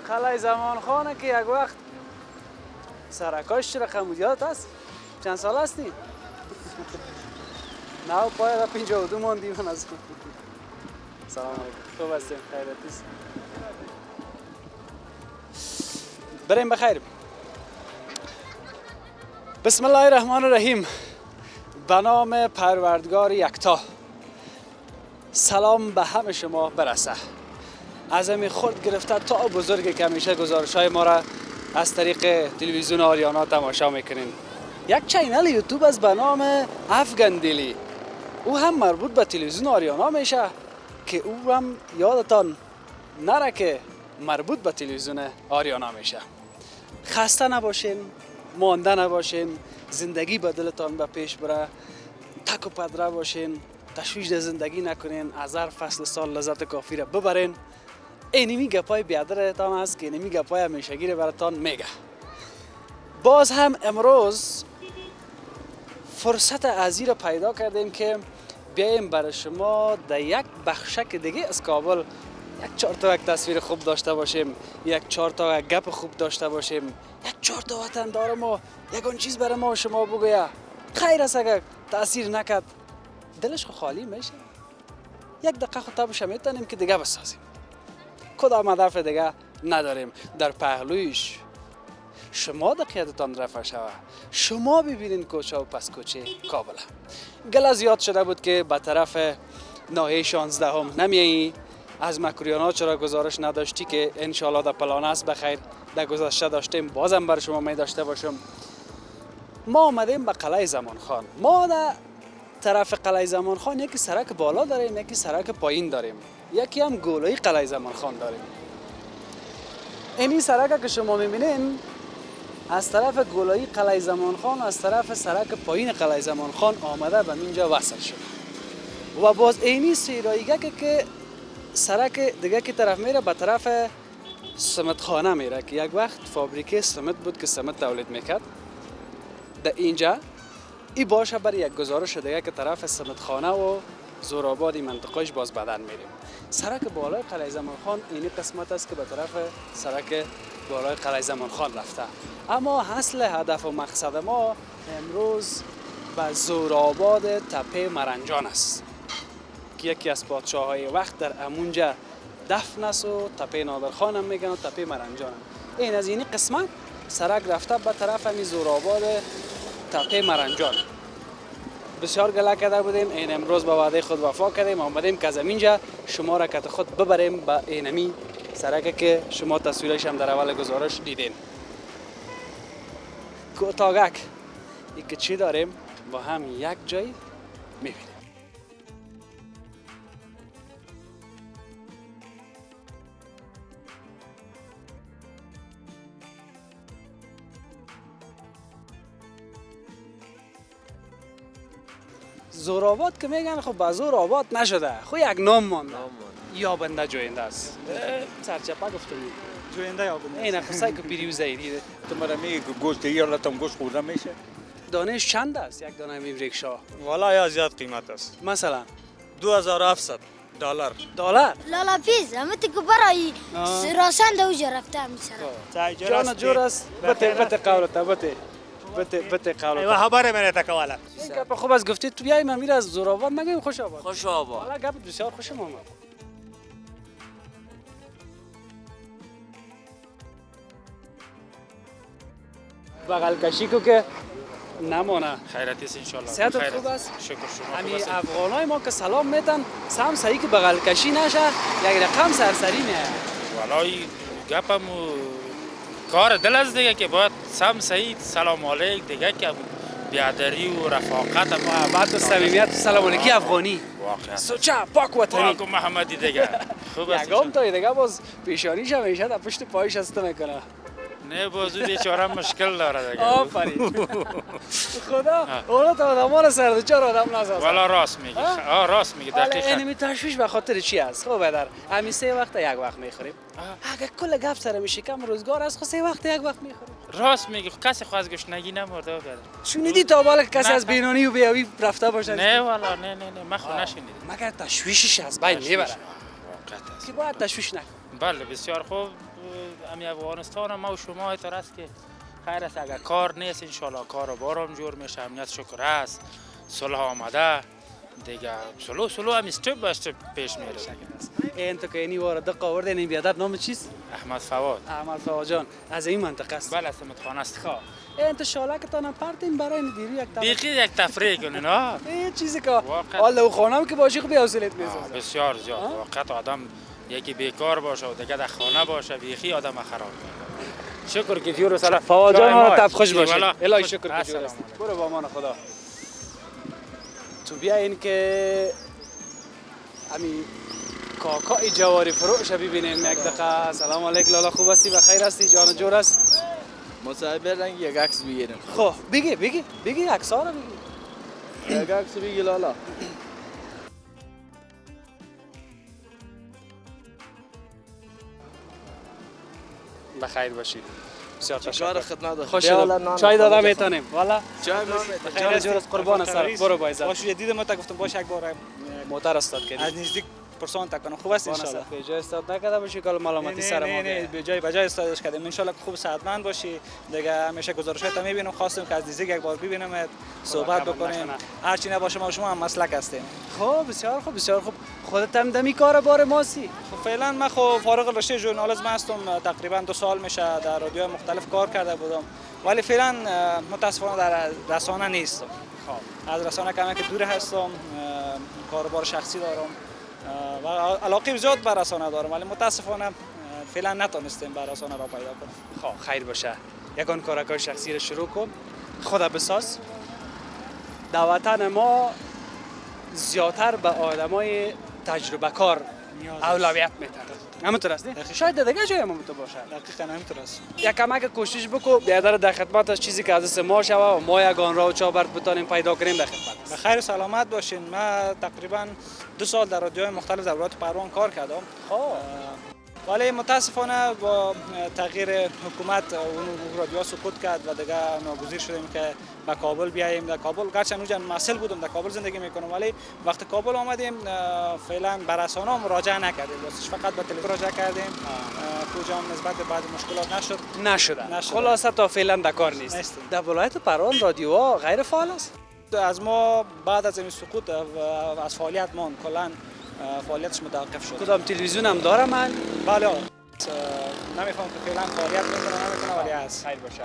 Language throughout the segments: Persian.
قلعه زمان خانه که یک وقت سرکاش چه رقم بود یادت هست؟ چند سال هستی؟ نه پای را 52 ماندیم من از سلام علیکم خوب هستیم خیرتیست بریم بخیر بسم الله الرحمن الرحیم به نام پروردگار یکتا سلام به همه شما برسه از همین خرد گرفته تا بزرگ که همیشه گزارش های ما را از طریق تلویزیون آریانا تماشا میکنین یک چینل یوتیوب از به نام افغان دیلی او هم مربوط به تلویزیون آریانا میشه که او هم یادتان نره که مربوط به تلویزیون آریانا میشه خسته نباشین مانده نباشین زندگی به دلتان به پیش بره تک و پدره باشین تشویش در زندگی نکنین از هر فصل سال لذت کافی را ببرین اینمی گپای بیادرتان هست که اینمی گپای همیشگی را براتان میگه باز هم امروز فرصت عزیزی را پیدا کردیم که بیایم برای شما در یک بخشک دیگه از کابل یک 4 تا یک تصویر خوب داشته باشیم یک 4 تا یک گپ خوب داشته باشیم یک 4 تا وطندار ما یگان چیز برای ما شما بگویه خیر است اگر تأثیر نکرد دلش خو خالی میشه یک دقیقه خود تبش میتونیم که دیگه بسازیم کدام هدف دیگه نداریم در پهلویش شما دقیقتان رفع شوه شما ببینین کوچه و پس کوچه کابل گله زیاد شده بود که به طرف ناحیه 16 هم نمیایی از مکرویانا چرا گزارش نداشتی که انشالله در پلان است بخیر در گذشته داشتیم بازم بر شما می داشته باشم ما آمدیم به قلعه زمان خان ما در طرف قلعه زمان خان یکی سرک بالا داریم یکی سرک پایین داریم یکی هم گولایی قلعه زمان خان داریم این سرک که شما میبینین از طرف گولایی قلعه زمان خان از طرف سرک پایین قلعه زمان خان آمده به اینجا وصل شد و باز اینی سیراییگه که سرک دیگه که طرف میره به طرف سمت خانه میره که یک وقت فابریکه سمت بود که سمت تولید میکرد در اینجا این باشه برای یک گزارش دیگه که طرف سمت خانه و زورآبادی منطقهش باز بدن میریم سرک بالای قلعه زمان خان اینی قسمت است که به طرف سرک بالای قلعه زمان خان رفته اما اصل هدف و مقصد ما امروز به زورآباد تپه مرنجان است که یکی از پادشاه‌های وقت در امونجا دفن است و تپه نادرخان هم میگن و تپه مرنجان هم. این از اینی قسمت سرک رفته به طرف همی زورآباد تپه مرنجان بسیار گله کرده بودیم این امروز به وعده خود وفا کردیم آمدیم که از اینجا شما را کت خود ببریم به اینمی سرک که شما تصویرش هم در اول گزارش دیدین اتاقک این که چی داریم با هم یک جای میبینیم زورآباد که میگن خب به زور آباد نشده خب یک نام مانده یابنده جوینده است سرچپه گفته بود جوینده یابنده این خصای که پیریوزه ای دیده تو مرا میگی که گوشت ایالتم گوشت خورده میشه دانش چند است یک دانه میوریکشا والا یا زیاد قیمت است مثلا $2700 دلار لالا پیز همه که برای راسند اوجا رفته همی سرم جانا جور است بته قولتا بته قولتا ایوه خبر منه تکوالا این گپ خوب از گفتید تو بیایی من میره از زورآباد نگیم خوش آباد خوش آباد حالا گپ بسیار خوشم آمد بغل کشی کو که نمانه خیرت است انشالله صحت خوب است شکر شما همی خوب است افغانای ما که سلام میتن سم صحیح که بغل کشی نشه یک رقم سرسری نه والا این گپم کار دل است دیگه که باید سم صحیح سلام علیک دیگه که بیادری و رفاقت محبت و صمیمیت و سلام علیکی افغانی واقعا سوچه پاک وطنی پاک و محمدی دیگه خوب است یگام تا دیگه باز پیشانیش همیشه در پشت پایش هسته میکنه نه بازو بیچاره مشکل داره دیگه آفرین خدا اونا تا آدمان سردوچار آدم نسازه والا راست میگی راست میگی حالا دقیقاً اینمی تشویش به خاطر چی است خب بدر همین 3 وقت یک وقت میخوریم اگه کل گپ سر میشه کم روزگار است خب 3 وقت یک وقت میخوریم راست میگی کسی خو از گشنگی نمرده برادر شنیدی تا بالا که کسی از بینانی و بیاوی رفته باشه نه والا نه من خو نشنیدم مگر تشویشش از بین میبره واقعا است که باید تشویش نکن بله بسیار خوب امی افغانستان ما و شما اعتراض است که خیر است اگر کار نیست انشالله کار و بارم جور میشه امنیت شکر است صلح آمده دیگه سلو هم استپ به استپ پیش میره این تو که اینی وارد دقیقه آورده این بیادر نام چیست؟ احمد فواد احمد فواد جان از این منطقه است. بله استمت خانه است خواه این تو شالکتان پرتین برای این دیرو یک بیخی یک تفریح کنین ها این چیزی که واقعا. حالا او خانم که باشی خوبی حوصلت میسازه. بسیار زیاد واقعا آدم یکی بیکار باشه و دیگه در خانه باشه بیخی آدم خراب میکنه شکر که فیور سلام فواد جان ما تب خوش باشه والا. الهی شکر که السلام فیور است. علیکم. برو با امان خدا. تو بیا این که امی کاکای جواری فروش ببینیم یک دقیقه. سلام علیکم لالا خوب هستی بخیر هستی جان جور است؟ مصاحبه رنگ یک عکس بگیریم. خب بگی عکس‌ها رو بگی. یک عکس بگی لالا. بخیر باشی. بسیار کار تشکر. خدمت خوش بیا شدم. والا، چای نان دادم خانه میتونیم. والا چای جان جور است قربان سر. برو با عزت. باشه دیدم تا گفتم باشه یک بار موتر استاد کردی. از نزدیک پرسان تکنم خوب است ان شاء الله. به جای استاد نکرده باشی که معلوماتی سر ما نه به جای استادش کردیم ان شاء الله خوب صحتمند باشی دیگه همیشه گزارشات میبینم خواستم که از نزدیک یک بار ببینم صحبت بکنیم هر چی نباشه ما شما هم مسلک هستیم. خب بسیار خوب خودت هم دمی کار بار ماسی. خب فعلا من خب فارغ رشته ژورنالیسم هستم تقریبا 2 سال میشه در رادیوهای مختلف کار کرده بودم ولی فعلا متاسفانه در رسانه نیستم. خب از رسانه کمی که دور هستم کاربار شخصی دارم و علاقه زیاد به رسانه دارم ولی متاسفانه فعلا نتونستیم به رسانه را پیدا کنم. خب خیر باشه یکان کارکای شخصی رو شروع کن خدا بساز. در وطن ما زیادتر به آدمای تجربه کار اولویت میدن. همونطور است نه؟ شاید دیگه جای همونطور باشه. دقیقاً همینطور است. یک کمک کوشش بکو بیادر در خدمت از چیزی که از دست ما شوه و ما یگان راه و چابرد بتانیم پیدا کنیم در خدمت است. بخیر و سلامت باشین. من تقریبا 2 سال در رادیوهای مختلف در ولایت پروان کار کردم. خب ولی متاسفانه با تغییر حکومت اون رادیو سقوط کرد و دیگه ناگزیر شدیم که به کابل بیاییم. در کابل گرچه اونجا مسئول بودم در کابل زندگی میکنم ولی وقت کابل آمدیم فعلا به رسانه مراجعه نکردیم فقط به تلویزیون مراجعه کردیم کجا هم نسبت به بعض مشکلات نشده. خلاصه تا فعلا در کار نیست. در ولایت پروان رادیوها غیر فعال است. از ما بعد از این سقوط از فعالیت ما کلا فعالیتش متوقف شد. کدام تلویزیون هم داره من؟ بله نمیفهم که فعلا فعالیت نمیکنه ولی هست. خیر باشه.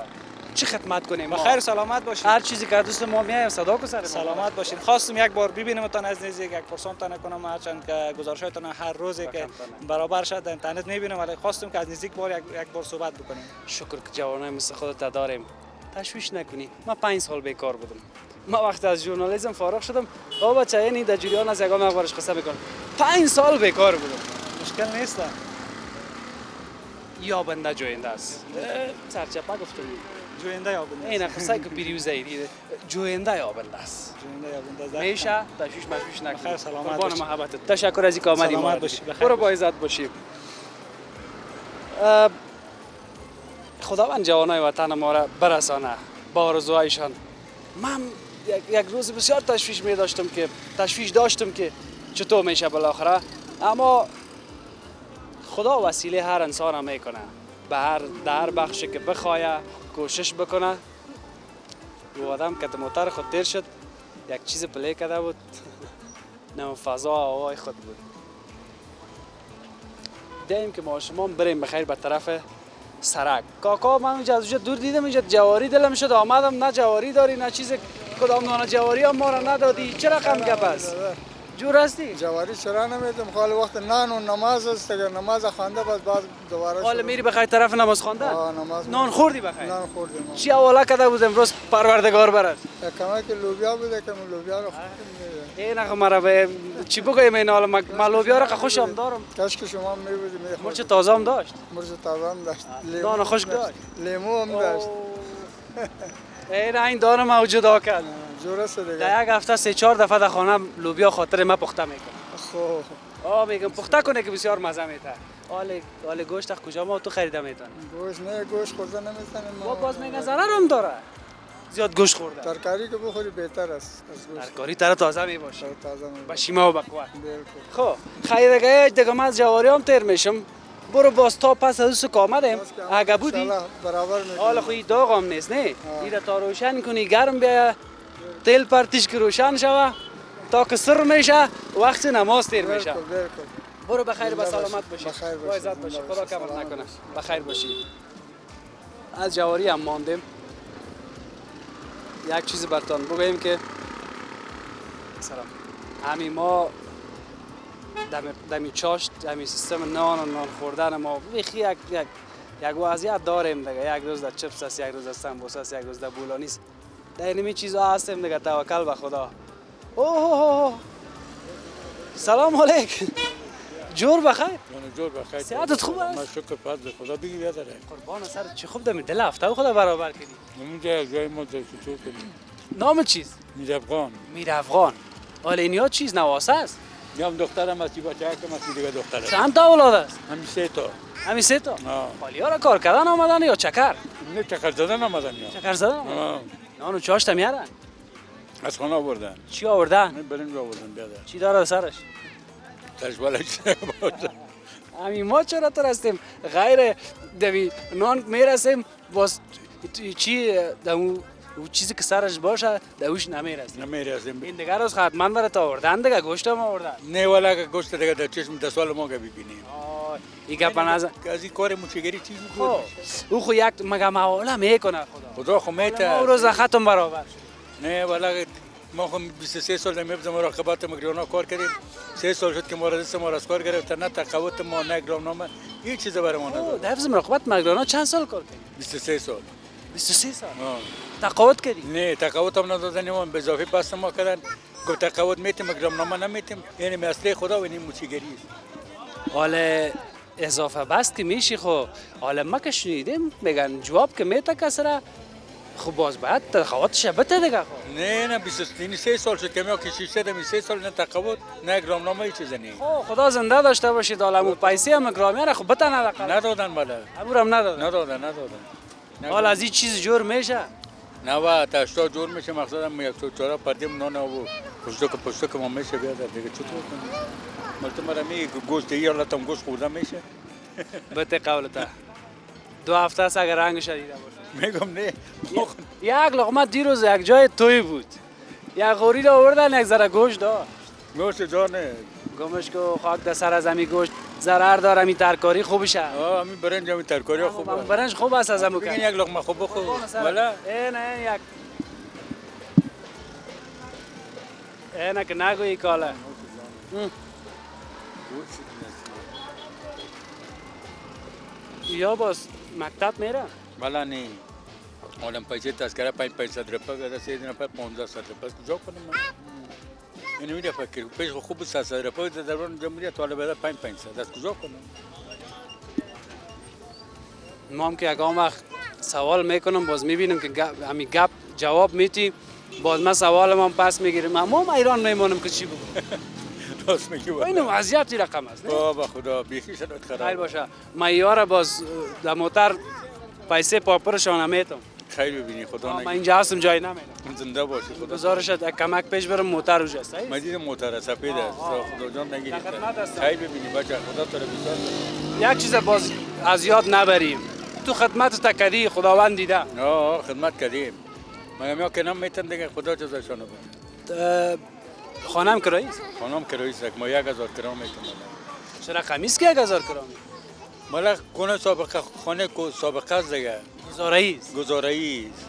چی خدمت کنیم ما؟ بخیر سلامت باشین. هر چیزی که دوست ما میایم صدا کو سر سلامت باشین. خواستم یک بار ببینمتان از نزدیک یک پرسان تان کنم هرچند که گزارشاتون هر روزی که برابر شد در اینترنت میبینم ولی خواستم که از نزدیک یک بار صحبت بکنیم. شکر که جوانای مثل خودت داریم. تشویش نکنی. من 5 سال بیکار بودم. ما وقتی از ژورنالیسم فارغ شدم بابا بچه اینی در جریان از یگان مقبرش قصه میکنم 5 سال بیکار بودم. مشکل نیست. یا بنده جوینده است. سرچپا گفتم جوینده یا بنده. این قصه که پیروزه دیده جوینده یا بنده است. جوینده یا بنده. میشه تشویش مشویش نکنی. بخیر سلامت قربان باشی. محبتت. تشکر از اینکه آمدی. سلامت باشی. برو با عزت باشی. خداوند جوانای وطن ما را برسانه با آرزوهایشان. من یک روز بسیار تشویش داشتم که چطور میشه بالاخره اما خدا وسیله هر انسان هم میکنه در هر بخشی که بخواه کوشش بکنه. یه آدم که موتر خود دیر شد یک چیز پلی کرده بود نم فضا هوای خود بود. دیدیم که ما شما بریم بخیر به طرف سرک. کاکا من از اونجا دور دیدم اینجا جواری دلم شد آمدم نه جواری داری نه چیز کدام دانه جواری هم ما را ندادی. چه رقم گپ است؟ جور هستی؟ جواری چرا نمیدم خالی وقت نان و نماز است اگر نماز خوانده بعد دوباره حالا میری بخیر طرف نماز خوانده؟ نماز نان خوردی بخیر؟ نان خوردیم. چی حواله کرده بود امروز پروردگار برات؟ کمک لوبیا بوده که لوبیا رو خوردیم. این آخه مرا به چی بگویم این حالا من لوبیا را خوشم دارم. کاش که شما میبودید میخورد. مرچ تازه هم داشت. مرچ تازه هم داشت. دانه خشک داشت. لیمو هم داشت. این دانه موجود ها کرد. جور است دیگه. در یک هفته 3-4 دفعه در خانه لوبیا خاطر ما پخته میکنم. خب میگم پخته کنه که بسیار مزه میده. حال گوشت کجا ما تو خریده میتون؟ گوشت نه گوشت خورده نمیتونیم. ما باز میگن ضرر هم داره. زیاد گوشت خورده. ترکاری که بخوری بهتر است از گوشت. ترکاری تر تازه میباشه. تازه با شیما و بقوا. بالکل. خب خیر دیگه ما از جواری هم تیر میشم. برو باز تا پس از سک آمدیم اگه بودی انشالله برابر میکنیم. حالا خو داغ هم نیست نه ایره تا روشن کنی گرم بیا تیل پرتیش که روشن شوه تا که سر میشه وقت نماز تیر میشه بالکل بالکل. برو بخیر به سلامت باشی بخیر باشی. با عزت باشی زنده خدا باشی. کمت سلامت نکنه باشی. بخیر باشی از جواری هم ماندیم یک چیز برتان بگوییم که سلام همین ما دمی چاشت دمی سیستم نان و نان خوردن ما بیخی یک وضعیت داریم دیگه یک روز در چپس است یک روز در سمبوسه است یک روز در بولانی است در اینمی چیزا هستیم دیگه توکل به خدا اوه سلام علیکم جور بخیر جور بخیر. صحتت خوب است؟ ما شکر فضل خدا بگی بیادره. قربان سر چی خوب دمی دل هفته خدا برابر کردی اونجا یک جای ما در چطور کنیم. نام چیست؟ میر افغان. میر افغان حالا اینیا چیز نواسه است؟ یا هم دخترم هستی بچه هم هستی دیگه دخترم. چند تا اولاد است؟ همین 3 تا. همین 3 تا؟ آه. حالی ها را کار کردن آمدن یا چکر؟ نه چکر زدن آمدن یا. چکر زدن؟ آه. نانو چاشت میارن؟ از خانه آوردن. چی آوردن؟ نه برنج آوردن بیادر. چی داره سرش؟ سرش بالش باشه. همین ما چرا ترستیم غیر دمی نان میرسیم باز چی دمو چیزی که سرش باشه دوش نمیرسیم نمیرسیم. این دیگه روز حتما برات آوردن دیگه گوشت هم آوردن نه والا که گوشت دیگه در چشم دستوال ما که ببینیم. این گپ نزن از این کار موچگری چیزی خب بود. او خو یک مگه معاله میکنه خدا خدا خو میته. او روز ختم برابر شد. نه والا ما خو 23 سال در مراقبت مگریانا کار کردیم 3 سال شد که ما را دست ما را از کار گرفت نه تقاوت ما نه گرامنامه هیچ چیز برای ما نداد. در حفظ مراقبت مگرانا چند سال کار کردی 23 سال 23 سال آه. تقاوت کردی نه تقاوت هم ندادن ما به اضافه بس ما کردن گفت تقاوت میتیم گرامنامه نمیتیم یعنی مسئله خدا و این موچیگری است. حالا اضافه بست که میشی خو حالا ما که شنیدیم میگن جواب که میته کسره خب باز باید تقاوتش بته دیگه خو نه 23 سال شد که ما کشیشته دم 3 سال نه تقاوت نه گرامنامه هیچ چیز نه خدا زنده داشته باشید حالا مو پیسه هم گرامی را خب بته نداقل ندادن بالا ابورم نداد ندادن حالا از این چیز جور میشه 90 تا 80 جور میشه مقصد هم یک چورا پردیم نان و پشت که ما میشه بیاد دیگه چطور کنیم مالت مرا میگه گوشت یا لاتم گوشت خوردن میشه بته قولته 2 هفته است اگر رنگش دیده باشه میگم نه یک لقمه دیروز یک جای توی بود یک غوری را آوردن یک ذره گوشت داشت گوشت جانه گمش کو خاک در سر از امی گوشت ضرر داره می ترکاری خوبشه همین برنج همین ترکاری خوبه برنج خوب است از امو بگین یک لقمه خوب بخور والا نه یک نه که نگویی کاله یا باز مکتب میره والا نه اولم پیسه تذکره 500 روپیه گذاشته 3 نفر 1500 روپیه کجا کنم اینو میره فکر پیش خوب 300 روپیه در دوران جمهوریت حالا بده 500 از کجا کنم ما هم که یکم وقت سوال میکنم باز میبینم که همین گپ جواب میتی باز من سوالم هم پس میگیرم ما ایران میمونم که چی بگم راست میگی این وضعیتی رقم است بابا خدا بیخی شد خیر خراب باشه من یارا باز در موتر پیسه پاپرشان میتم خیر ببینی خدا من نگه اینجا هستم جای نمیرم زنده باشی خدا گزارشت کمک پیش برم موتر اوج است من دیدم موتر سفید است خدا جان نگیری در خدمت هستم. خیر ببینی بچه خدا تو رو بیشتر یک چیز باز از یاد نبریم تو خدمت تکدی خداوند دیده خدمت کردیم مگه یا که نمیتن دیگه خدا جزایشان بده خانم کرایی است خانم که رئیس ما 1000 کرام میتونم چرا قمیص که 1000 کرامی مالا کنه سابقه خانه کو سابقه است دیگه گزارایی است گزارایی است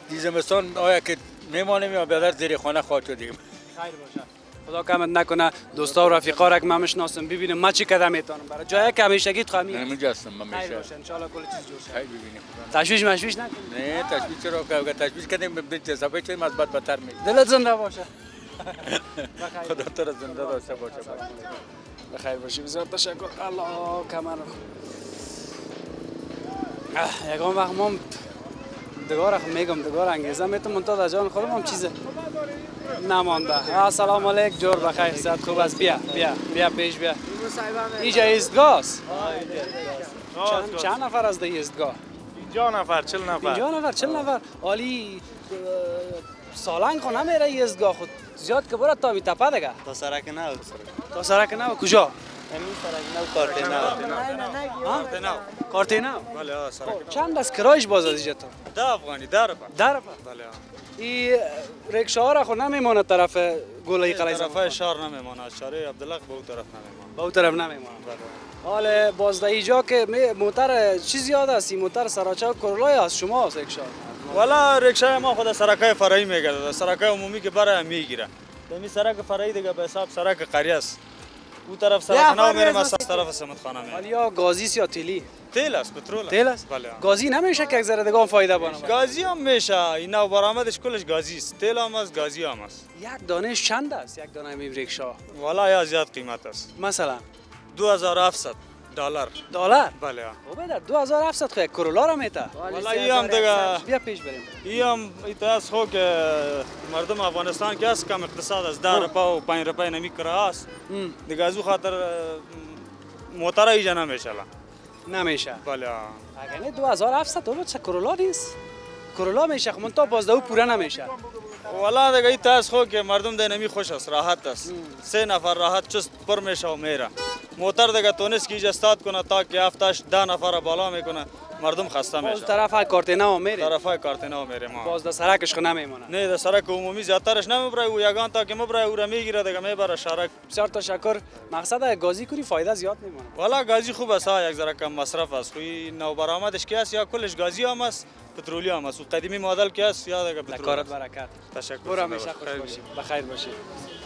دیزمستان آیا که میمانیم یا بیادر زیر خانه خواهد شدیم خیر باشه خدا کمت نکنه دوستا و رفیقا را که من میشناسم ببینم من چی کدام میتونم برای جایی که همیشگی تو من خمی اینجا هستم من خیر میشه باشه ان شاء الله کل چیز جور شه خیر ببینیم خدا تشویش مشویش نکن نه تشویش چرا که تشویش کردیم به صفحه چه از بد بدتر می دلت زنده باشه خدا تو را زنده داشته باشه بخیر باشی بسیار تشکر الله کمر یکم وقت ما دگار میگم دگار انگیزه میتونم منتها در جان خودم هم چیز نمانده السلام علیکم جور بخیر صحت خوب است بیا پیش بیا اینجا ایستگاه است چند نفر از ده ایستگاه 50 نفر 40 نفر 40 نفر عالی سالنگ خو نمیره ایستگاه خود زیاد که برات تا می تپه دیگه تا سرک نه تا سرک نه کجا کارت نو. بله ها سرک چند است کرایش باز از اینجا تا؟ 10 افغانی 10 روپا. 10 روپا. بله ها. این رکشا را خو نمیمونه طرف گلای قلعه طرف زمان. شهر نمیمونه، شهر عبدالله به اون طرف نمیمونه. به اون طرف نمیمونه. حال باز در اینجا که موتر چی زیاد است؟ این موتر سراچه و کرولای است شما است رکشا. والا رکشای ما خود سرکای فرعی میگرده، سرکای عمومی که برای میگیره. دمی سرک فرعی دیگه به حساب سرک قریه است. اون طرف سرک نو میرم از طرف سمتخانه میرم. حالا یا گازی است یا تیلی؟ تیل است، پترول است. تیل است؟ بله. گازی نمیشه که یک ذره دیگه فایده بانه. گازی هم میشه، این نو برآمدش کلش گازی است. تیل هم است، گازی هم است. یک دانش چند است یک دانه می رکشا؟ والا یا زیاد قیمت است. مثلا 2700 دلار. دلار؟ بله. او بدر 2700 خو یک کرولا را میته. والا این هم دیگه بیا پیش بریم. این هم ایتاس خو که مردم افغانستان که است کم اقتصاد است 10 روپا و 5 روپا نمی کرایه است. دیگه از او خاطر موتر ایجا نمیشه. نمیشه. بله. اگر نه 2700 تو چه کرولا نیست؟ کرولا میشه خو من تا بازدهو پورا نمیشه. والا دیگه ایتاس خو که مردم ده نمی خوش است، راحت است. 3 نفر راحت چست پر میشه و میره. موتر دیگه تونست که ایجا استاد کنه تا که هفتش 10 نفر بالا میکنه مردم خسته باز میشه. طرف کارت نو میره. طرفای کارتنا میره ما. باز در سرکش خو نمیمونه. نه در سرک عمومی زیادترش نمیبره و یگان تا که مبره او را میگیره دیگه میبره شرک. بسیار تشکر. مقصد گازی کنی فایده زیاد نمیمونه. والا گازی خوب است یک ذره کم مصرف است. خوی نو برآمدش کی است یا کلش گازی هم است پترولی هم است. قدیمی مدل کی است یا دیگه پترول. کارت برکت. تشکر. برو همیشه خوش باشی. بخیر باشی.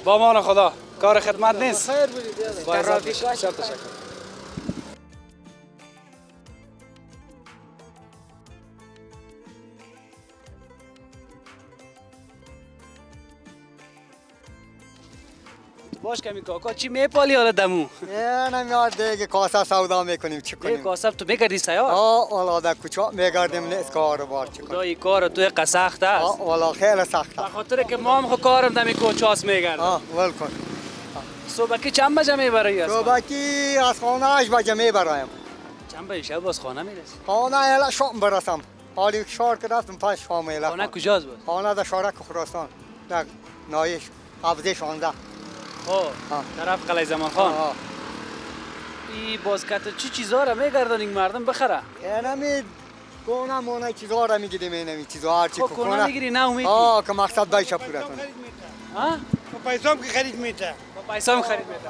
با امان خدا. کار خدمت نیست. خیر بودید. با عزت باشی. بسیار تشکر. باش کمی کاکا چی میپالی حالا دمو؟ نه نمیاد دیگه کاسه سودا میکنیم چی دیگه کنیم؟ کاسب تو میگردی سیار؟ والا در کوچه میگردیم نیست کارو بار چی کنیم؟ خدای کار تو یک سخت است. والا خیلی سخته. به خاطر که ما هم خو کارم دمی کوچاس میگردم. ول کن. صبح کی چند بجه میبری از؟ صبحی از خانه 8 بجه میبرایم. چند بجه شب باز خانه میرسی؟ خانه الا شام برسم. حالی شهر که رفتم پس شام الا. خانه کجاست باز؟ خانه در شارک خراسان. در نایش حافظه 16. طرف قلعه زمان خان. ای باز کت چی چیزا را میگردن مردم بخره؟ نمی کونه مونه چیزا را میگیریم اینمی چیزا هر چی خب کونه میگیری نه امید که مقصد بایشه پورا کنه. با پیسام که خرید میته. با پیسام خرید میته.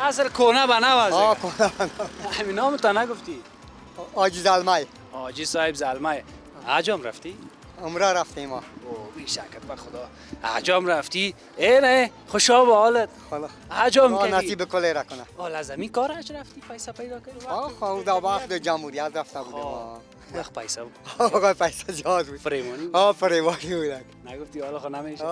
اصل کونه به نوازه. کونه. همین نام تا نگفتی؟ آجی زلمای. آجی صاحب زلمای. حجام رفتی؟ عمره رفتیم ما. بی شکت به خدا. حجام رفتی؟ نه خوشا به حالت. حجام کردی؟ نصیب کلی را کنه. حال از همین کارش رفتی پیسه پیدا کردی؟ خدا وقت جمهوریت رفته بودیم. وقت پیسه بود. آقا پیسه زیاد بود. فریمانی؟ فریمانی بود. نگفتی حالا خو نمیشه؟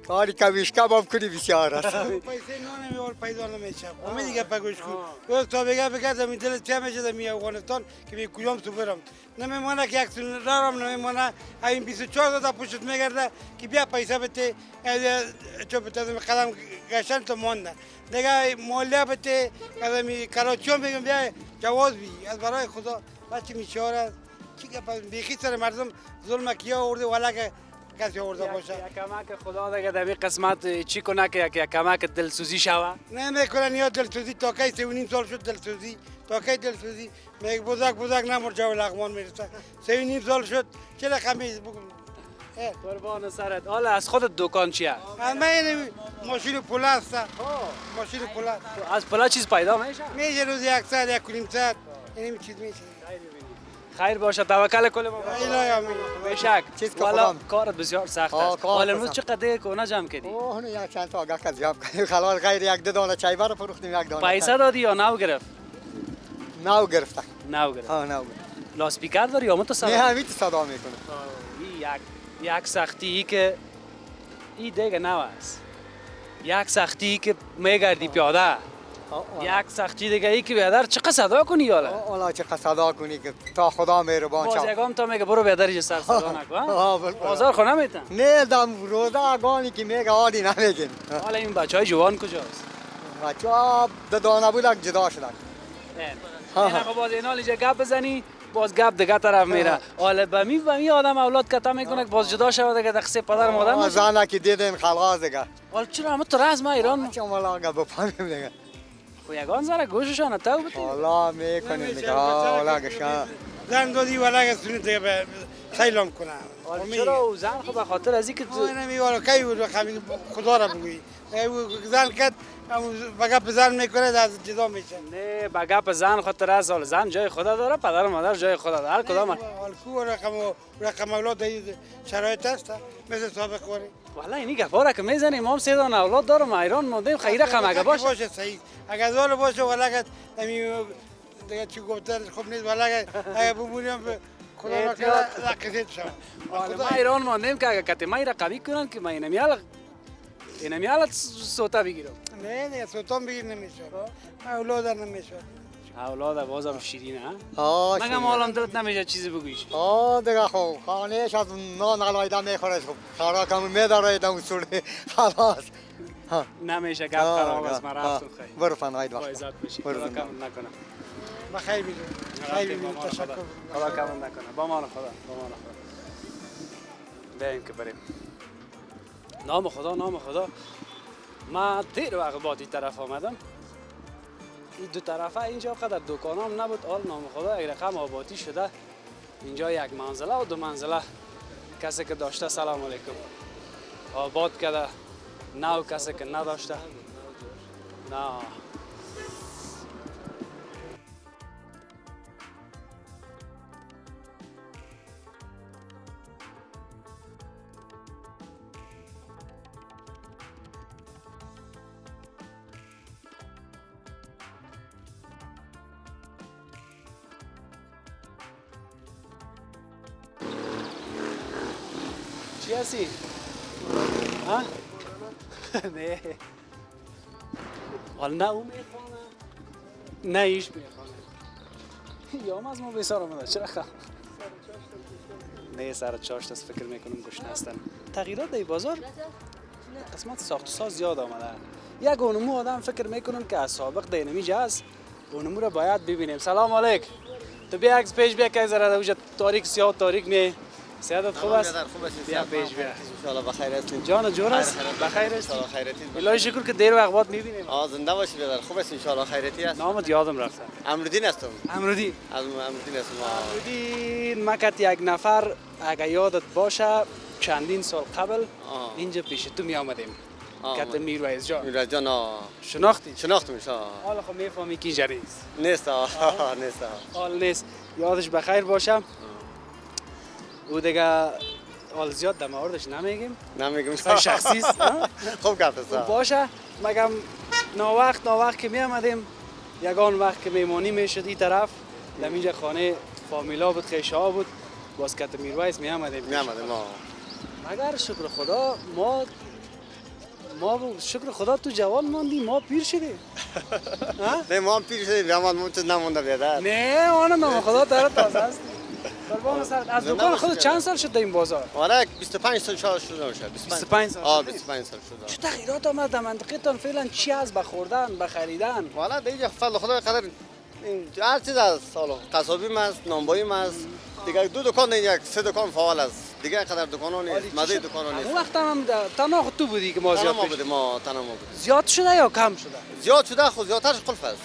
کاری کمیش کباب کنی بسیار است. پیسه نمیور پیدا نمیشه. امید دیگه پگوش کو. وقت تا بگه زمین دل چه میشه در افغانستان که می کجام تو برم. نمیمونه که یک سن دارم نمیمونه این 24 تا پشت میگرده که بیا پیسه بده چه بده قدم گشتن تو مونده. دیگه مالیه بده قدم کراچیون بگم بیا جواز بی از برای خدا بچه میشاره چی که بیخی سر مردم ظلم کیا آورده ولی که کسی آورده باشه یک کمک خدا دیگه در این قسمت چی کنه که یک کمک دلسوزی شوه؟ نمیکنن یا دلسوزی تا کی 3.5 سال شد دلسوزی تا کی دلسوزی میگه بزرگ نمور جو لغمان میرسه 3.5 سال شد چه رقمی بگم قربان سرت حالا از خودت دکان چیه؟ من این ماشین پول است ماشین پول از پول چیز پیدا میشه؟ میشه روزی 1 ساعت 1.5 ساعت این چیز میشه خیر باشه توکل کل ما الهی آمین بشک چیز که والا کارت بسیار سخت است حالا امروز چقدر کونه جمع کردی؟ نه یک چند تا آگه که جمع کردیم خلاص غیر یک دو دانه چای بر فروختیم یک دانه پیسه دادی یا نو گرفت؟ نو گرفته نو گرفت نو گرفت لاسپیکر داری یا تو صدا؟ نه همین صدا میکنه یک سختی که این دیگه نو است یک سختی که میگردی پیاده یک سختی دیگه ای که بیادر چقدر صدا کنی حالا چقدر صدا کنی که تا خدا مهربان باز یکم تا میگه برو بیادر سر صدا نکن بازار خو نمیتن نه دم روزه اگانی که میگه حالی نمیگین حالا این بچهای جوان کجاست بچه‌ها دو دانه بودن جدا شدن نه خب باز اینا لیجا گپ بزنی باز گپ دیگه طرف میره حالا بمی آدم اولاد کتا میکنه که باز جدا شود دیگه دخسه پدر مادر میشه زنه که دیدین خلاص دیگه حالا چرا همه تو راز ما ایران چون والا آگه بفهمیم دیگه و یگان ذره گوششان تو بودی حالا میکنیم دیگه حالا گشان زن دادی ولی اگه سونی دیگه به سیلام کنم چرا او زن خب به خاطر از اینکه تو نمی والا کی بود خمی خدا را بگویی زن کد بگه به زن میکنه از جدا میشه نه به گپ زن خاطر از سال زن جای خدا داره پدر و مادر جای خدا داره هر کدام کو رقم اولاد شرایط هست مثل سابق کوری والا اینی گپا که میزنی امام سیدان اولاد دارم ایران ماندیم خیره خم اگه باشه صحیح اگه زال باشه ولی اگه دیگه چی گفتن خوب نیست ولی اگه بمونیم خدا را کنه لقیت شم ما ایران ماندیم که اگه کتمای رقمی کنن که ما اینمیال سوتا بگیرم نه نه سوتان بگیر نمیشه اولاد نمیشه اولاد بازم شیرینه آه مگه مالم دلت نمیشه چیزی بگویش دیگه خب خانهش از نان علایده میخوره خب خارا کم میداره دم سوری خلاص نمیشه گپ خراب است من رفتم خیلی برو فناید با وقت عزت باشی خدا کم نکنه بخیر بیدون خیلی بیدون تشکر خدا کم نکنه با مان خدا بیاییم که بریم نام خدا ما دیر وقت بعد این طرف آمدم این دو طرفه اینجا قدر دکانام نبود آل نام خدا یک رقم آبادی شده اینجا یک منزله و دو منزله کسی که داشته سلام علیکم آباد کرده نو کسی که نداشته نه چی هستی؟ ها؟ نه حال نه او میخوانه نه ایش میخوانه یا از ما بیسار آمده چرا خواهم؟ نه سر چاشت است فکر میکنم گشنه هستن تغییرات در بازار قسمت ساخت و ساز زیاد آمده یک اونمو آدم فکر میکنم که از سابق دینمیج هست اونمو رو باید ببینیم سلام علیک تو بیا عکس پیش بیا که ذره اوجه تاریک سیاه تاریک نه سیادت خوب است بیا پیش بیا ان بخیر هستین جان جور است بخیر است ان خیرتید الهی شکر که دیر وقت بعد میبینیم زنده باشی برادر خوب است ان خیرتی است نامت یادم رفته امرالدین هستم امرودی از امرالدین هستم امرودی مکت یک نفر اگه یادت باشه چندین سال قبل اینجا پیش تو می آمدیم کت میرویز جان میرویز جان شناختی میشه حالا خب میفهمی کی جریز نیست نیست حال نیست یادش بخیر باشه او دیگه حال زیاد در موردش نمیگیم شخصی است خوب گفت است باشه مگم ناوقت که می آمدیم یگان وقت که میمانی میشد این طرف در اینجا خانه فامیلا بود خیشه ها بود باز کت میرویز می آمدیم مگر شکر خدا ما شکر خدا تو جوان ماندی ما پیر شدیم نه ما هم پیر شدیم ما چیز نمونده بیادر نه آنه نام خدا داره تازه هست قربان سرت از دکان خود چند سال شد این بازار؟ آره 25 سال شده میشه 25 سال 25 سال شده چه تغییرات آمد در منطقه تان فعلا چی از بخوردن بخریدن؟ والا دیگه فضل خدا قدر هر چیز از سال قصابی است نانبایی است دیگه دو دکان یک سه دکان فعال است دیگه قدر دکانا نیست مزه دکانا نیست اون وقت هم تنها خود تو بودی که ما زیاد بودیم ما تنها بودیم زیاد شده یا کم شده؟ زیاد شده خود زیادترش قلف است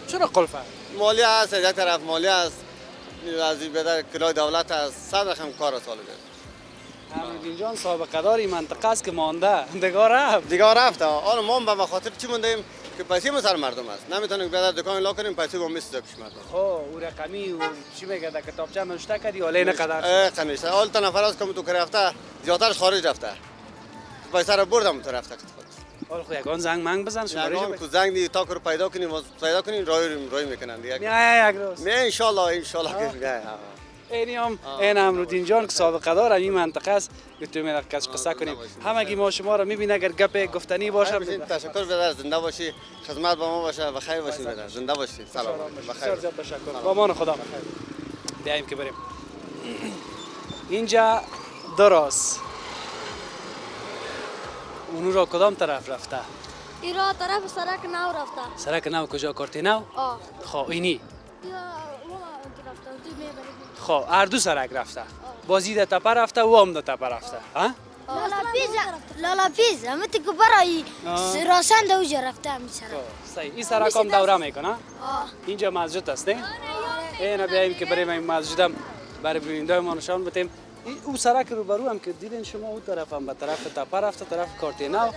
چرا قلف است؟ مالی است یک طرف مالی است از این بدر کرای دولت است صد رقم کار سال جد امرالدین جان سابقه داری منطقه است که مانده دیگه رفت حالا ما به خاطر چی موندیم که پیسه ما سر مردم است نمیتونیم بدر دکان لا کنیم پیسه ما میسوزه پیش مردم خب او رقمی و چی میگه در کتابچه نوشته کردی ولی نه قدر قنیشته حال تا نفر است که تو رفته زیادترش خارج رفته پیسه رو بردم تو رفته حالا خود یگان زنگ منگ بزن شماره تو زنگ دی تا کر پیدا کنیم رای میکنن دیگه میای یک روز می ان شاء الله که میای این امرالدین جان که سابقه دار این منطقه است میتونیم یک قصه کنیم همگی ما شما را میبینه اگر گپ گفتنی باشه تشکر بدر زنده باشی خدمت با ما باشه و خیر باشی بدر زنده باشی سلام بخیر تشکر با امان خدا بیایم که بریم اینجا دراست اونو را کدام طرف رفته؟ ایرا طرف سرک نو رفته سرک نو کجا کارتی نو؟ خب اینی؟ خب هر دو سرک رفته بازی در تپه رفته و هم در تپه رفته لالا پیز همه تکو برای راسن دو جا رفته همی سر صحیح این سرک هم دوره میکنه اینجا مسجد است نه اینا بیاییم که بریم این مسجد هم برای بیننده ما نشان بدیم او سرک روبرو هم که دیدین شما اون طرف هم به طرف تپه رفته طرف کارتینو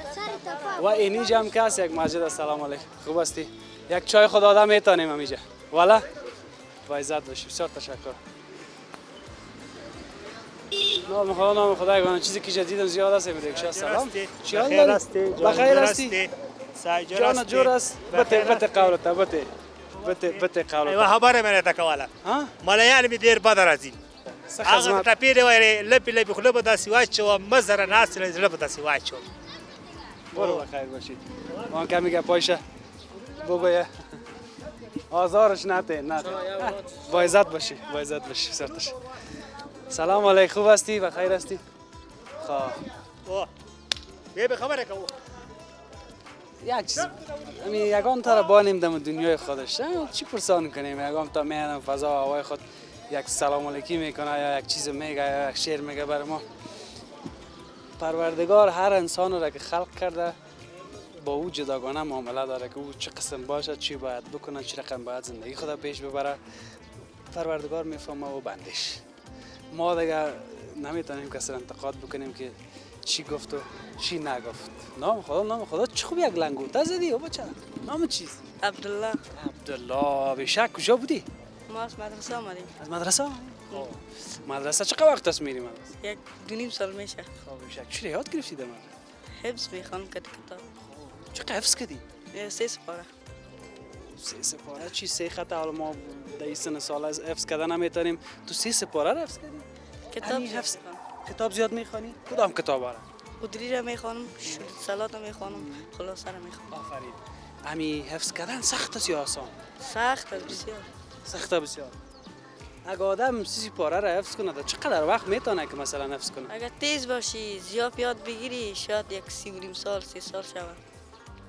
و اینجا هم که هست یک مسجد است. سلام علیکم خوب هستی یک چای خود آدم میتونیم همینجا والا با عزت باشی بسیار تشکر نام خدا چیزی که جدیدم زیاد است میگه سلام چی حال هستی بخیر هستی جان جور است بته قولت بته قولت ایوه خبره منه تکواله مالا یعنی می دیر بدر از این آغا تپیره ویره لپی خلوب دا سیواج و مزر ناس لب دا سیواج برو بخیر باشید من که میگه پایشه بگویه آزارش نته با عزت باشی سرتش سلام علیکم خوب هستی بخیر هستی خواه به خبره که یک چیز یگان تا با نمیدم دنیای خودش چی پرسان کنیم یگان تا میانم فضا هوای خود یک سلام علیکی میکنه یا یک چیز میگه یا یک شعر میگه بر ما پروردگار هر انسان را که خلق کرده با او جداگانه معامله داره که او چه قسم باشه چی باید بکنه چه رقم باید زندگی خدا پیش ببره پروردگار میفهمه و بندش ما دیگه نمیتونیم کسی انتقاد بکنیم که چی گفت و چی نگفت. نام خدا چه خوب یک لنگوته زدی او بچه نام چیست؟ عبدالله بشک کجا بودی؟ ما از مدرسه آمدیم. از مدرسه؟ مدرسه چقدر وقت است میری مدرسه؟ 1-2 سال میشه. خب بشک چی یاد گرفتی در مدرسه؟ حفظ میخوام کتاب. چقدر حفظ کردی؟ 3 سپاره. 3 سپاره چی 3 خط حالا ما در این سن سال از حفظ کردن نمیتونیم تو 3 سپاره حفظ کردی؟ کتاب حفظ کتاب زیاد میخوانی؟ کدام کتاب را؟ قدری را میخوانم، شروط صلات را میخوانم، خلاصه را میخوانم. آفرین. امی حفظ کردن سخت است یا آسان؟ سخت است بسیار. سخت بسیار. اگه آدم 3 سپاره را حفظ کنه چقدر وقت میتونه که مثلا حفظ کنه؟ اگر تیز باشی زیاد یاد بگیری شاید 1 سال 3 سال شود.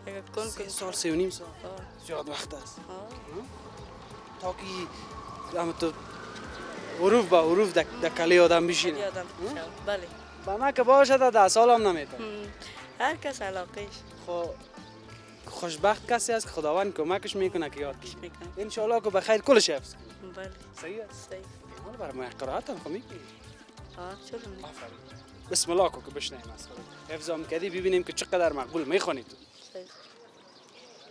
اگر کن 3 سال 3.5 سال. زیاد وقت است. تا که هم تو حروف با حروف در کلی آدم بشینه. بله. با من که باشه تا 10 سال هم نمیتونه. هر کس علاقهش. خب خوشبخت کسی است که خداوند کمکش میکنه که یاد بگیره. ان شاء الله که بخیر کلش حفظ کنه. بله. صحیح است. صحیح. ما برای ما قرائت هم میکنی. چرا؟ آفرین. بسم الله کو که بشنیم از حفظ هم کردی ببینیم که چقدر مقبول میخونی تو.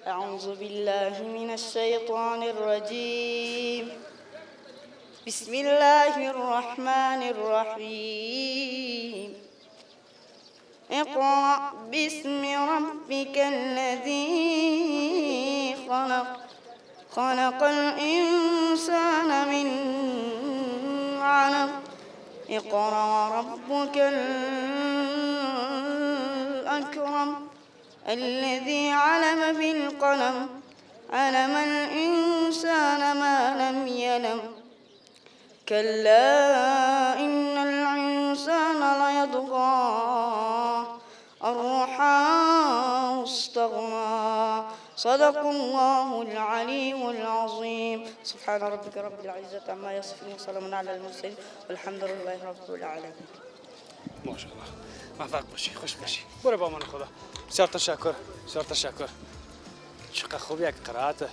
أعوذ بالله من الشيطان الرجيم بسم الله الرحمن الرحيم اقرأ باسم ربك الذي خلق خلق الإنسان من علق اقرأ وربك الأكرم الذي علم بالقلم علم الإنسان ما لم يلم كلا إن الإنسان ليطغى أن رآه استغنى صدق الله العلي العظيم سبحان ربك رب العزة عما يصفون وسلام على المرسلين والحمد لله رب العالمين. ما شاء الله موفق باشی خوش باشی برو با من خدا بسیار تشکر چقدر خوب یک قرائت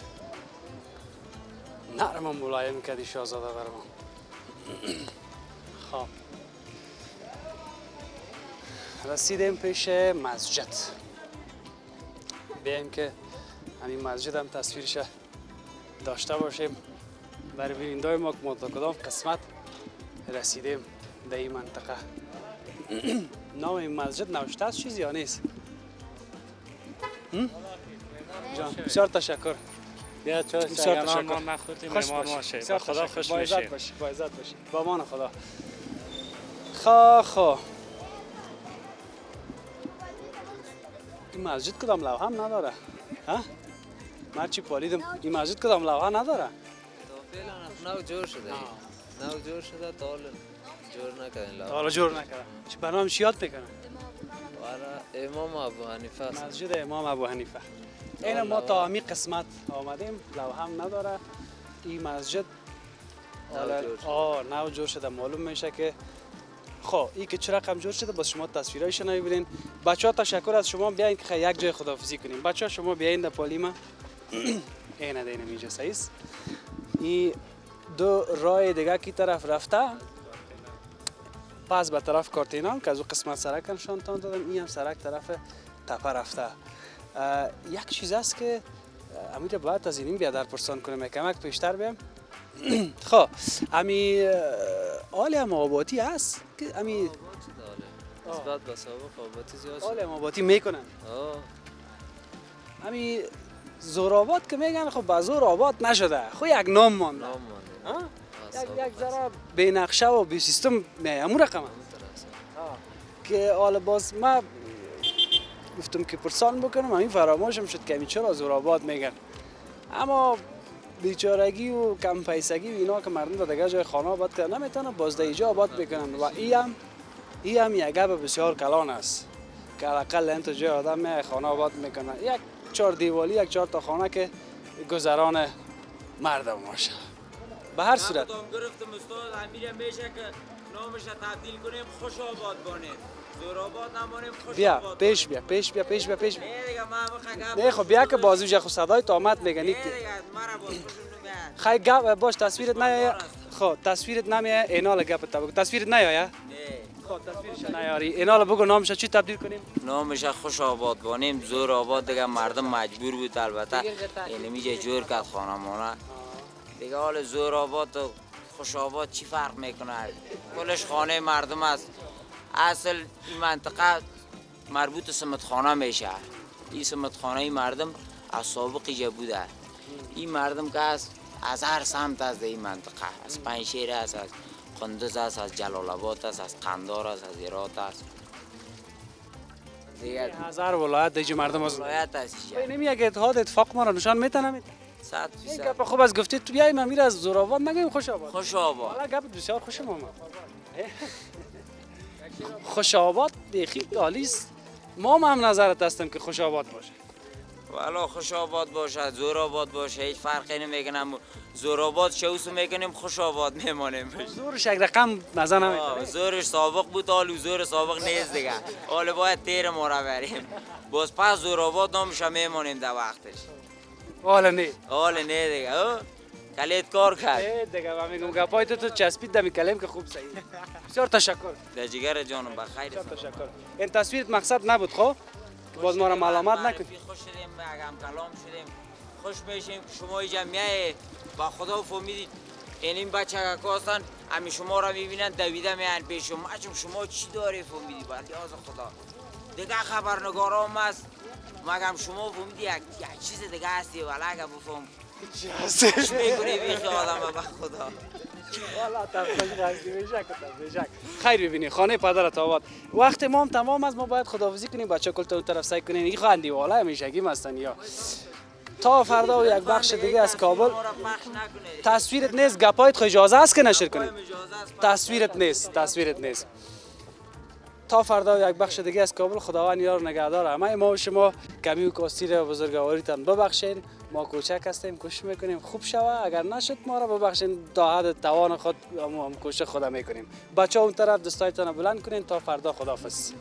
نرم و ملایم کردی شاهزاده برام. خب رسیدیم پیش مسجد بیایم که همین مسجد هم تصویرش داشته باشیم برای بیننده‌های ما که ما تا کدام قسمت رسیدیم در این منطقه. نام این مسجد نوشته است چیزی یا نیست؟ جان بسیار تشکر. بیا چای سیگنال ما نخوریم مهمان باشه. خدا خوش باشی. با عزت باشی. با امان خدا. خو این مسجد کدام لوحه هم نداره؟ ها؟ من چی پالیدم این مسجد کدام لوحه نداره؟ فعلا نو جور شده. تا جور نکردن لوحه. حالا جور نکردن. چه برنامه چی یاد میکنن؟ برای امام ابو حنیفه است. مسجد امام ابو حنیفه. این ما تا همین قسمت آمدیم لوحه هم نداره. این مسجد نو جور شده معلوم میشه که خب این که چه رقم جور شده، باز شما تصویرایش نمیبینین. بچه‌ها تشکر از شما، بیاین که یک جای خداحافظی کنیم. بچه‌ها شما بیاین در پالیما. اینه دینه اینجا صحیح است. این دو راه دیگه کی طرف رفته، پس به طرف کارتینان که از او قسمت سرک نشان تان دادم. این هم سرک طرف تپه رفته. یک چیز است که امیر باید از این بیادر پرسان کنم، کمک پیشتر بیم. خب امی آل هم آباتی هست که امی نسبت به سابق آباتی زیاد آل هم آباتی میکنن. امی زورآباد که میگن خب با زور آباد نشده، خب یک نام مانده. یک ذره به نقشه و به سیستم همون رقم که حالا باز ما گفتم که پرسان بکنم، همین فراموشم شد که چرا زورآباد میگن. اما بیچارگی و کم پیسگی و اینا که مردم دیگه جای خانه آباد کردن نمیتونن، باز در اینجا آباد میکنن و این هم یک گپ بسیار کلان است که حداقل انت جای آدم می خانه آباد میکنن. یک 4 دیوالی، یک 4 تا خانه که گذران مردم باشه. به هر صورت گرفتم استاد امیر میشه که نامش تبدیل کنیم خوش آباد بانیم، زور آباد نمانیم، خوش بیا آباد پیش بیا پیش بیا پیش بیا پیش بیا. نه دیگه ما نه خب بیا که بازوش خود صدای تو آمد میگنی که خیلی گپ باش. تصویرت نیایا. خب تصویرت نمیاد اینال گپ تا بگو. تصویرت نیایا. نه خب تصویرش نیاری اینال بگو نامش چی تبدیل کنیم. نامش خوش آباد بانیم، زور آباد دیگه مردم مجبور بود البته یعنی میجه جور کرد خانمانه دیگه. حال زور آباد و خوش آباد چی فرق میکنه؟ کلش خانه مردم است. اصل این منطقه مربوط سمتخانه میشه. این سمتخانه مردم از سابق اینجا بوده. این مردم که از هر سمت از این منطقه، از پنجشیر است، از قندوز است، از جلال آباد است، از قندار است، از هرات است. دیگه هزار ولایت دیگه مردم از ولایت است. نمیگه اتحاد اتفاق ما را نشان میتونه. 100%. این گپ خوب از گفتی تو بیایم امیر از زورآباد نگیم خوش آباد. خوش آباد. حالا گپ بسیار خوشم اومد. خوش آباد بیخی عالی است. ما هم نظرت هستم که خوش آباد باشه. والا خوش آباد باشه، زور آباد باشه، هیچ فرقی نمیکنم. زور آباد شوسو میکنیم، خوش آباد میمانیم. زورش یک رقم مزه نمیده. زورش سابق بود، حال زور سابق نیست دیگه. حالا باید تیر ما را بریم. باز پس زور آباد نامش میمانیم در وقتش. حالا نه. حالا نه دیگه. کلیت کار کرد. دیگه من میگم گپای تو چسبید دمی کلم که خوب صحیح. بسیار تشکر. در جگر جانم بخیر. تشکر. این تصویرت مقصد نبود خب؟ باز ما را معلومات نکنید. خوش شدیم، هم کلام شدیم. خوش میشیم که شما جمعیه با خدا فهمیدید. این بچه که هستن همین شما را میبینن دویده میان پیش شما. شما چی داری فهمیدی با لیاز خدا. دیگه خبرنگارام است. مگم شما فهمیدی یک چیز دیگه هستی ولی اگه بفهم خوش میکنی بیخی آدم با خدا. والا تفاجی هستی بشک. خیر ببینی خانه پدرت آباد. وقت ما هم تمام است، ما باید خداحافظی کنیم. بچه کل اون طرف سعی کنین. این خواندی والا همیشگی هستن یا تا فردا و یک بخش دیگه از کابل. تصویرت نیست، گپایت خو اجازه است که نشر کنید. تصویرت نیست. تا فردا و یک بخش دیگه از کابل. خداوند یار نگهدار همه ما و شما. کمی و کاستی و بزرگواریتان ببخشین. ما کوچک هستیم، کوشش میکنیم خوب شوه. اگر نشد ما را ببخشین، تا حد توان خود هم کوشش خود میکنیم. بچه اون طرف دستایتان بلند کنین. تا فردا خداحافظ.